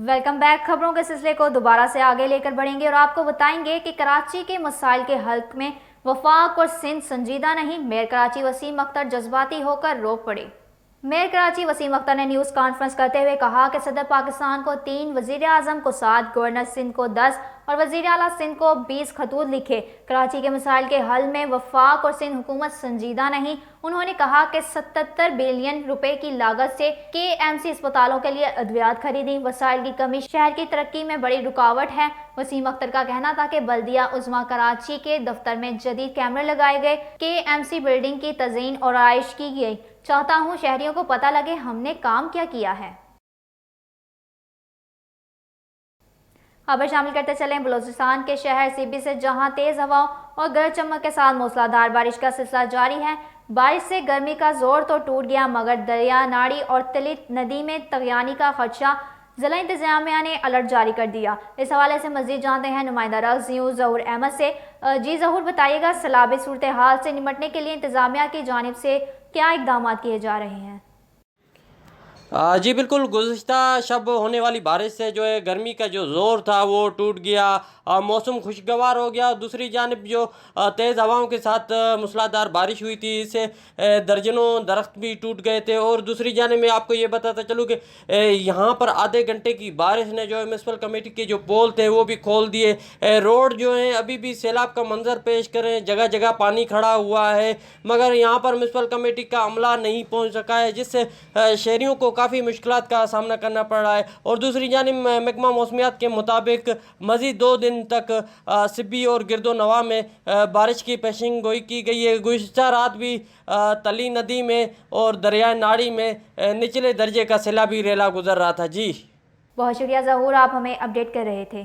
Welcome back. खबरों के सिलसिले को दोबारा से आगे लेकर बढ़ेंगे और आपको बताएंगे कि कराची के मसाइल के हल में वफाक और सिंध संजीदा नहीं। मेयर कराची वसीम अख्तर जज्बाती होकर रो पड़े। मेयर कराची वसीम अख्तर ने न्यूज़ कॉन्फ्रेंस करते हुए कहा कि सदर पाकिस्तान को 3, वज़ीर आज़म को 7, गवर्नर सिंध को 10 और वज़ीर आला सिंध को 20 खतूत लिखे। कराची के मसाइल के हल में वफाक और सिंध हुकूमत संजीदा नहीं। उन्होंने कहा कि 77 बिलियन रुपए की लागत से KMC अस्पतालों के लिए अद्वियात खरीदी। वसाइल की कमी शहर की तरक्की में बड़ी रुकावट है। वसीम अख्तर का कहना था कि बल्दिया उज़्मा कराची के दफ्तर में जदीद कैमरे लगाए गए, KMC बिल्डिंग की तज़ीन और आराइश की गई। चाहता हूँ शहरियों को पता लगे हमने काम क्या किया है। खबर शामिल करते चलें बलूचिस्तान के शहर सीबी से, जहां तेज हवाओं और गरज चमक के साथ मूसलाधार बारिश का सिलसिला जारी है। बारिश से गर्मी का जोर तो टूट गया, मगर दरिया नाड़ी और तलित नदी में तगयानी का खदशा। जिला इंतजामिया ने अलर्ट जारी कर दिया। इस हवाले से मजीद जानते हैं नुमाइंदा रक्स न्यूज़ ज़हूर अहमद से। जी ज़हूर, बताइएगा सैलाबी सूरत हाल से निपटने के लिए इंतजामिया की जानिब से क्या इक़दाम किए जा रहे हैं? जी बिल्कुल, गुज़िश्ता शब होने वाली बारिश से जो है गर्मी का जो ज़ोर था वो टूट गया, मौसम खुशगवार हो गया। दूसरी जानिब जो तेज़ हवाओं के साथ मूसलाधार बारिश हुई थी, इससे दर्जनों दरख्त भी टूट गए थे। और दूसरी जानिब मैं आपको ये बताता चलूँ कि यहाँ पर आधे घंटे की बारिश ने जो है म्यूनसिपल कमेटी के जो पोल थे वो भी खोल दिए। रोड जो हैं अभी भी सैलाब का मंजर पेश करें, जगह जगह पानी खड़ा हुआ है, मगर यहाँ पर म्यूनसिपल कमेटी का अमला नहीं पहुँच सका है, जिससे शहरियों को काफ़ी मुश्किलात का सामना करना पड़ रहा है। और दूसरी जानिब महकमा मौसमियात के मुताबिक मज़ीद 2 दिन तक सिब्बी और गिरदो नवा में बारिश की पेशिंग गोई की गई है। गुज़िश्ता रात भी तली नदी में और दरिया नाड़ी में निचले दर्जे का सैलाबी रेला गुजर रहा था। जी बहुत शुक्रिया ज़हूर, आप हमें अपडेट कर रहे थे।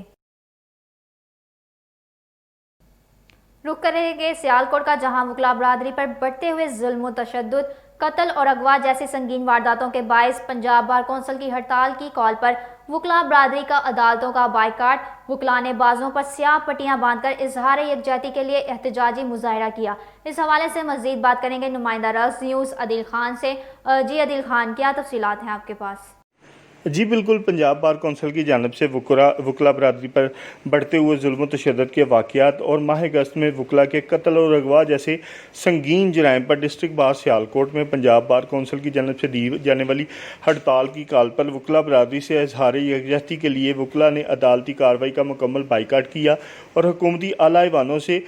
रुख करेंगे सियालकोट का, जहां वकला बरादरी पर बढ़ते हुए जुल्म, तशद्दुद, कत्ल और अगवा जैसी संगीन वारदातों के बायस पंजाब बार कौंसिल की हड़ताल की कॉल पर वकला बरादरी का अदालतों का बाइकाट। वकला ने बाजों पर स्याह पट्टियां बांधकर इजहार यकजहती के लिए एहतजाजी मुजाहरा किया। इस हवाले से मजीद बात करेंगे नुमाइंदा रक्स न्यूज़ अदिल खान से। जी अदिल खान, क्या तफसीलात हैं आपके पास? जी बिल्कुल, पंजाब बार कौंसिल की जानिब से वकला बरादरी पर बढ़ते हुए जुल्म तशद्दुद के वाक़यात और माह अगस्त में वकला के कत्ल और अगवा जैसे संगीन जराइम पर डिस्ट्रिक्ट बार सियालकोट में पंजाब बार कौंसिल की जानिब से दी जाने वाली हड़ताल की कॉल पर वकला बरादरी से इजहार यकजहती के लिए वकला ने अदालती कार्रवाई का मुकम्मल बाइकाट किया और हुकूमती आला ईवानों से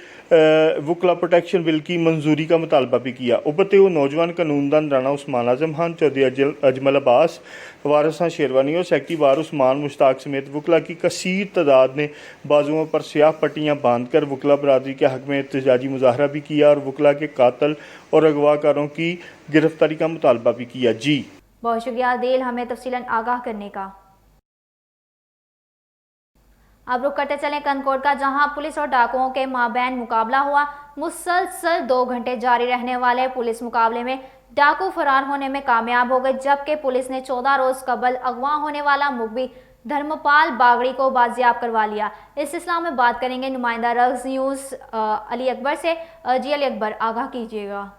वकला प्रोटेक्शन बिल की मंजूरी का मुतालबा भी किया। उभरते हुए नौजवान कानूनदान राना उस्मान आजम खान, चौधरी अजमल अब्बास, वारिस शेरवानी और सेक्रेटरी बार उस्मान मुश्ताक समेत वकला की कसीर तादाद ने बाजुओं पर स्याह पट्टियां बांधकर वकला बरादरी के हक़ में एहतजाजी मुजाहरा भी किया और वकला के कातल और अगवाकारों की गिरफ्तारी का मुतालबा भी किया। जी बहुत शुक्रिया दिल, हमें तफसीलन आगाह करने का। अब रुक करते चलें कनकोट का, जहां पुलिस और डाकुओं के माबैन मुकाबला हुआ। मुसलसल 2 घंटे जारी रहने वाले पुलिस मुकाबले में डाकू फरार होने में कामयाब हो गए, जबकि पुलिस ने 14 रोज कबल अगवा होने वाला मुखबी धर्मपाल बागड़ी को बाजियाब करवा लिया। इस सिलसिले में बात करेंगे नुमाइंदा रक्स न्यूज़ अली अकबर से। जी अली अकबर, आगाह कीजिएगा।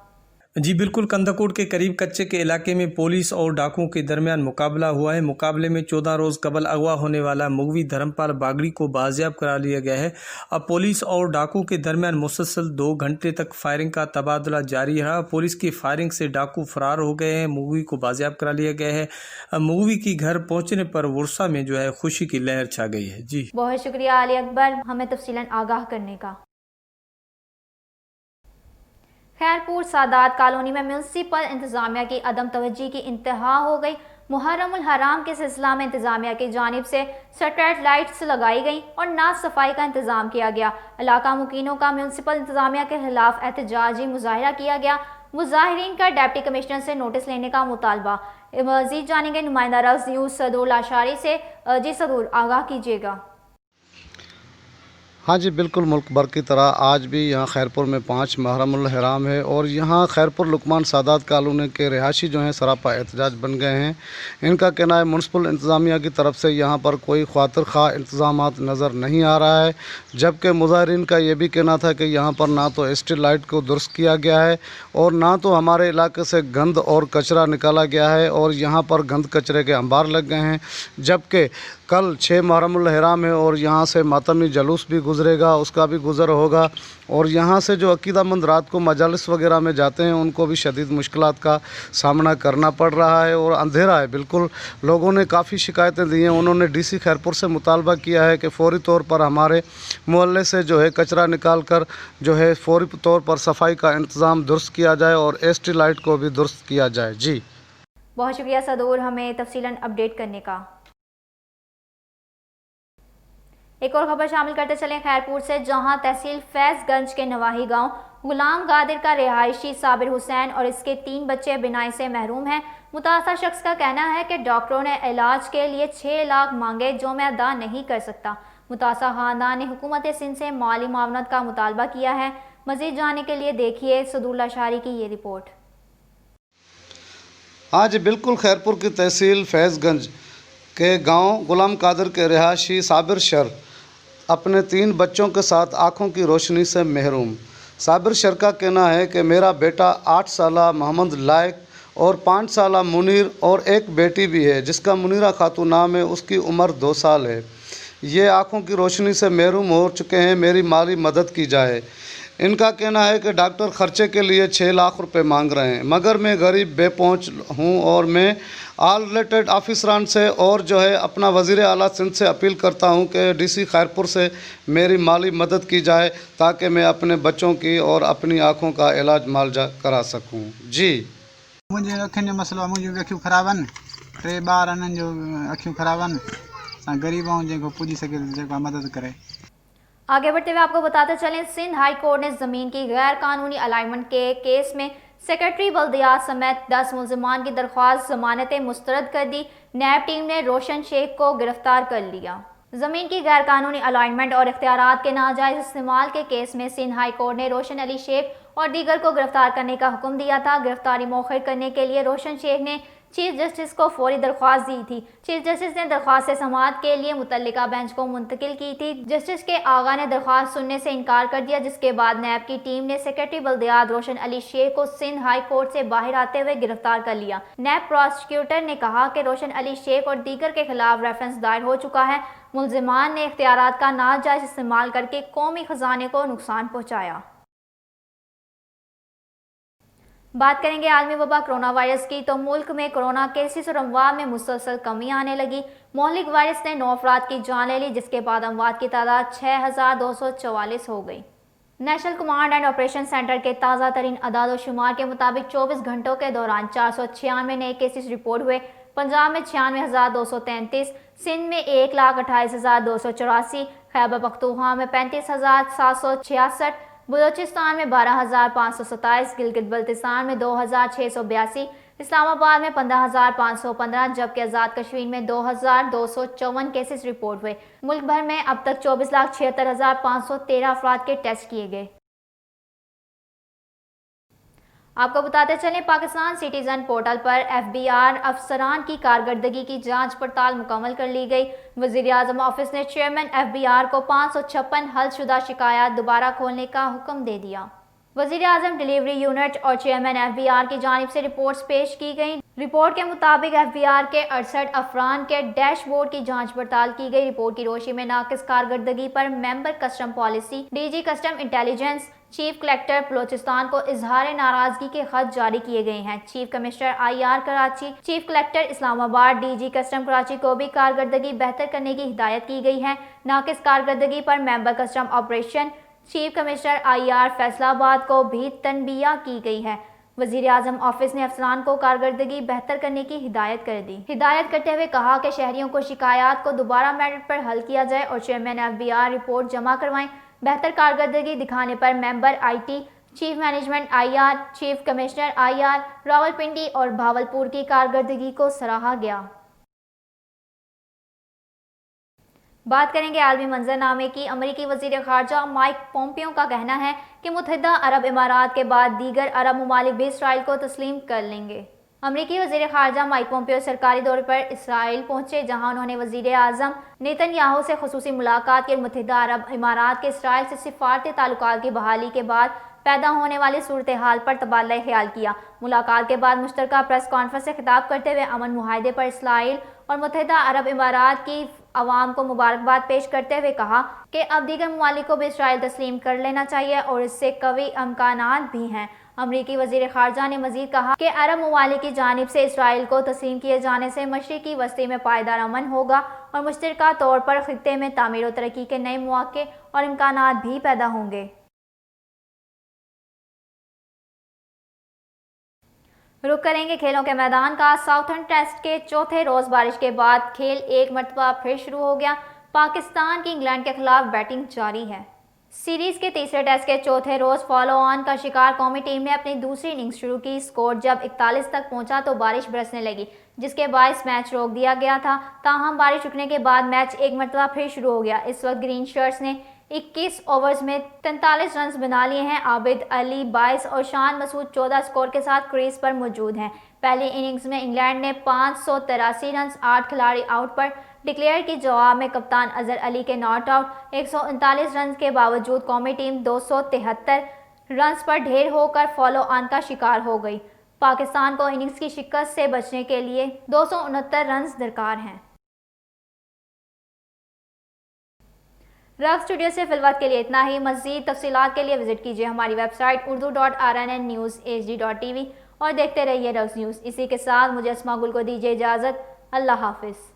जी बिल्कुल, कंदाकोट के करीब कच्चे के इलाके में पुलिस और डाकुओं के दरमियान मुकाबला हुआ है। मुकाबले में 14 रोज़ कबल अगवा होने वाला मुगवी धर्मपाल बागड़ी को बाजियाब करा लिया गया है। अब पुलिस और डाकुओं के दरमियान मुसलसल 2 घंटे तक फायरिंग का तबादला जारी रहा। पुलिस की फायरिंग से डाकू फरार हो गए हैं, मुगवी को बाजियाब करा लिया गया है। मुगवी की घर पहुँचने पर वर्षा में जो है खुशी की लहर छा गई है। जी बहुत शुक्रिया अली अकबर, हमें तफसीलन आगाह करने का। खैरपुर सादात कॉलोनी में म्यूनसिपल इंतजामिया की अदम तवज्जी की इंतहा हो गई। मुहर्रमुल हराम के सिलसिला में इंतजामिया की जानिब से स्ट्रीट लाइट्स लगाई गई और नाज सफाई का इंतजाम किया गया। इलाका मुकीनों का म्यूनसिपल इंतजामिया के खिलाफ एहतजाजी मुजाहरा किया गया। मुजाहिरीन का डिप्टी कमिश्नर से नोटिस लेने का मुतालबा। मज़ीद जानेंगे नुमाइंदा रक्स न्यूज़ सदूर लाशारी से। जी सदूर, आगाह कीजिएगा। हाँ जी बिल्कुल, मुल्क भर की तरह आज भी यहाँ खैरपुर में 5 मुहर्रमुल हराम है और यहाँ खैरपुर लुकमान सादात कॉलोनी के रिहायशी जो हैं सरापा एहतजाज बन गए हैं। इनका कहना है म्यूनसिपल इंतज़ामिया की तरफ से यहाँ पर कोई ख्वातिर खा इंतज़ामात नज़र नहीं आ रहा है, जबकि मुजाहिरीन का ये भी कहना था कि यहाँ पर ना तो स्ट्रीट लाइट को दुरुस्त किया गया है और ना तो हमारे इलाके से गंद और कचरा निकाला गया है और यहाँ पर गंद कचरे के अंबार लग गए हैं, जबकि कल 6 मुहर्रम उल हराम है और यहाँ से मातमी जलूस भी गुजरेगा, उसका भी गुज़र होगा। और यहाँ से जो अकीदामंद रात को मजालिस वगैरह में जाते हैं उनको भी शदीद मुश्किलात का सामना करना पड़ रहा है और अंधेरा है बिल्कुल। लोगों ने काफ़ी शिकायतें दी हैं। उन्होंने डीसी खैरपुर से मुतालबा किया है कि फ़ौरी तौर पर हमारे मोहल्ले से जो है कचरा निकाल कर जो है फ़ौरी तौर पर सफाई का इंतज़ाम दुरुस्त किया जाए और एसटी लाइट को भी दुरुस्त किया जाए। जी बहुत शुक्रिया सदूर हमें तफसीलन अपडेट करने का। एक और खबर शामिल करते चलें खैरपुर से, जहां तहसील फैज़गंज के नवाही गांव गुलाम गादिर का रिहायशी साबिर हुसैन और इसके 3 बच्चे बिनाई से महरूम हैं। मुतासर शख्स का कहना है कि डॉक्टरों ने इलाज के लिए 6 लाख मांगे जो मैं अदा नहीं कर सकता। मुतासर खानदान ने हुकूमत सिंध से माली मावनत का मुतालबा किया है। मजीद जानने के लिए देखिए सदुल्ला शारी की ये रिपोर्ट। आज बिल्कुल खैरपुर की तहसील फैज़गंज के गांव गुलाम कादिर के रिहायशी साबिर शर अपने 3 बच्चों के साथ आँखों की रोशनी से महरूम। साबिर शर का कहना है कि मेरा बेटा 8 साला मोहम्मद लायक और 5 साला मुनीर और एक बेटी भी है जिसका मुनीरा खातून नाम है, उसकी उम्र 2 साल है। ये आँखों की रोशनी से महरूम हो चुके हैं, मेरी माली मदद की जाए। इनका कहना है कि डॉक्टर ख़र्चे के लिए 6 लाख रुपए मांग रहे हैं, मगर मैं गरीब बेपहुँच हूँ और मैं ऑल रिलेटेड ऑफिसरान से और जो है अपना वज़ीर आला सिंध से अपील करता हूँ कि डीसी खैरपुर से मेरी माली मदद की जाए ताकि मैं अपने बच्चों की और अपनी आँखों का इलाज मुआवजा करा सकूँ। जी मुझे अखियुनि जो मसलो आहे, मुंहिंजूं अखियूं ख़राबु आहिनि, 3 ॿार आहिनि जो अखियूं ख़राबु आहिनि। असां ग़रीब आहियूं, जेको पुॼी सघे जेको मदद करे। आगे बढ़ते हुए आपको बताते चलें, सिंध हाई कोर्ट ने ज़मीन की गैर कानूनी अलाइनमेंट के केस में सेक्रेटरी बल्दियात समेत 10 मुल्जिमान की दरख्वास्त जमानतें मुस्तरद कर दी। नैब टीम ने रोशन शेख को गिरफ्तार कर लिया। ज़मीन की गैर कानूनी अलाइनमेंट और इख्तियारात के नाजायज़ इस्तेमाल के केस में सिंध हाई कोर्ट ने रोशन अली शेख और दीगर को गिरफ्तार करने का हुक्म दिया था। गिरफ्तारी मौखर करने के लिए रोशन शेख ने चीफ जस्टिस को फौरी दरख्वास्त दी थी। चीफ जस्टिस ने दरख्वास्त से समाअत के लिए मुतल्लिका बेंच को मुंतकिल की थी। जस्टिस के आगा ने दरख्वास्त सुनने से इनकार कर दिया, जिसके बाद नैब की टीम ने सेक्रेटरी बल्दियात रोशन अली शेख को सिंध हाई कोर्ट से बाहर आते हुए गिरफ्तार कर लिया। नैब प्रोसिक्यूटर ने कहा कि रोशन अली शेख और दीगर के खिलाफ रेफरेंस दायर हो चुका है। मुल्जिमान ने इख्तियारात का नाजायज इस्तेमाल करके कौमी खजाने को नुकसान पहुँचाया। बात करेंगे आलमी वबा कोरोना वायरस की, तो मुल्क में कोरोना केसेस और अमवात में मुसलसल कमी आने लगी। मोहलिक वायरस ने 9 अफराद की जान ले ली, जिसके बाद अमवात की तादाद 6244 हो गई। National command and operation centre के ताज़ा तरीन अदाद शुमार के मुताबिक 24 घंटों के दौरान 496 नए केसेस रिपोर्ट हुए। पंजाब में 96,233, सिंध में 1,28,284, खैबर पख्तूनख्वा में 35,766, बलोचिस्तान में 12,527, गिलगित बल्तिस्तान में 2,682, इस्लामाबाद में 15,515, जबकि आज़ाद कश्मीर में 2,254 केसेस रिपोर्ट हुए। मुल्क भर में अब तक 24,76,513 अफराद के टेस्ट किए गए। आपको बताते चलें, पाकिस्तान सिटीजन पोर्टल पर FBR अफसरान की कारकर्दगी की जांच पड़ताल मुकम्मल कर ली गई। वज़ीर आज़म ऑफिस ने चेयरमैन FBR को 556 हलशुदा शिकायत दोबारा खोलने का हुक्म दे दिया। वज़ीर आज़म डिलीवरी यूनिट और चेयरमैन FBR की जानिब से रिपोर्ट्स पेश की गई। रिपोर्ट के मुताबिक FBR के 68 अफरान के डैशबोर्ड की जांच पड़ताल की गई। रिपोर्ट की रोशनी में नाकिस कारकर्दगी पर member custom policy, DG custom intelligence, chief collector Balochistan को इजहार नाराजगी के खत जारी किए गए हैं। Chief commissioner IR Karachi, chief collector Islamabad, DG custom Karachi को भी कारकर्दगी बेहतर करने की हिदायत की गई है। नाकिस कारकर्दगी पर member custom operation, chief commissioner IR Faisalabad को भी तनबीह की गई है। वज़ीर आज़म ऑफिस ने अफसरान को कारकर्दगी बेहतर करने की हिदायत कर दी। हिदायत करते हुए कहा कि शहरियों को शिकायत को दोबारा मेरिट पर हल किया जाए और चेयरमैन FBR रिपोर्ट जमा करवाएं। बेहतर कारकर्दगी दिखाने पर member IT, chief management IR, chief commissioner IR, Rawalpindi और भावलपुर की कारकर्दगी को सराहा गया। बात करेंगे आलमी मंजरनामे की। अमेरिकी वज़ीर ख़ारजा माइक पोम्पियो का कहना है कि मुत्तहिदा अरब इमारात के बाद दीगर अरब ममालिक भी इसराइल को तस्लीम कर लेंगे। अमेरिकी वज़ीर ख़ारजा माइक पोम्पियो सरकारी दौरे पर इसराइल पहुंचे, जहां उन्होंने वज़ीर आज़म नेतन्याहू से ख़ुसूसी मुलाकात की। मुत्तहिदा अरब इमारात के इसराइल से सिफारती ताल्लुकात की बहाली के बाद पैदा होने वाली सूरत हाल पर तबादला ख्याल किया। मुलाकात के बाद मुश्तरका प्रेस कॉन्फ्रेंस से खिताब करते हुए अमन मुआहदे पर इसराइल और मुत्तहिदा अरब इमारात की عوام کو مبارکباد پیش کرتے ہوئے کہا کہ اب دیگر ممالک کو بھی اسرائیل تسلیم کر لینا چاہیے اور اس سے قوی امکانات بھی ہیں۔ امریکی وزیر خارجہ نے مزید کہا کہ عرب ممالک کی جانب سے اسرائیل کو تسلیم کیے جانے سے مشرقی وسطی میں پائیدار امن ہوگا اور مشترکہ طور پر خطے میں تعمیر و ترقی کے نئے مواقع اور امکانات بھی پیدا ہوں گے۔ رخ کریں گے کھیلوں کے میدان کا۔ ساؤتھن ٹیسٹ کے چوتھے روز بارش کے بعد کھیل ایک مرتبہ پھر شروع ہو گیا۔ پاکستان کی انگلینڈ کے خلاف بیٹنگ جاری ہے۔ سیریز کے تیسرے ٹیسٹ کے چوتھے روز فالو آن کا شکار قومی ٹیم نے اپنی دوسری اننگز شروع کی۔ اسکور جب 41 تک پہنچا تو بارش برسنے لگی جس کے باعث میچ روک دیا گیا تھا، تاہم بارش رکنے کے بعد میچ ایک مرتبہ پھر شروع ہو گیا۔ اس وقت گرین شرٹس نے 21 اوورز میں 43 رنز بنا لیے ہیں۔ عابد علی 22 اور شان مسعود 14 اسکور کے ساتھ کریز پر موجود ہیں۔ پہلی اننگز میں انگلینڈ نے 583 رنز 8 کھلاڑی آؤٹ پر ڈکلیئر کی۔ جواب میں کپتان اظہر علی کے ناٹ آؤٹ 139 رنز کے باوجود قومی ٹیم 273 رنز پر ڈھیر ہو کر فالو آن کا شکار ہو گئی۔ پاکستان کو اننگز کی شکست سے بچنے کے لیے 269 رنز درکار ہیں۔ رگ اسٹوڈیو سے فی الوقت کے لیے اتنا ہی۔ مزید تفصیلات کے لیے وزٹ کیجیے ہماری ویب سائٹ urdu.rnnewshd.tv اور دیکھتے رہیے رگز نیوز۔ اسی کے ساتھ مجھے اسما گل کو دیجیے اجازت۔ اللہ حافظ۔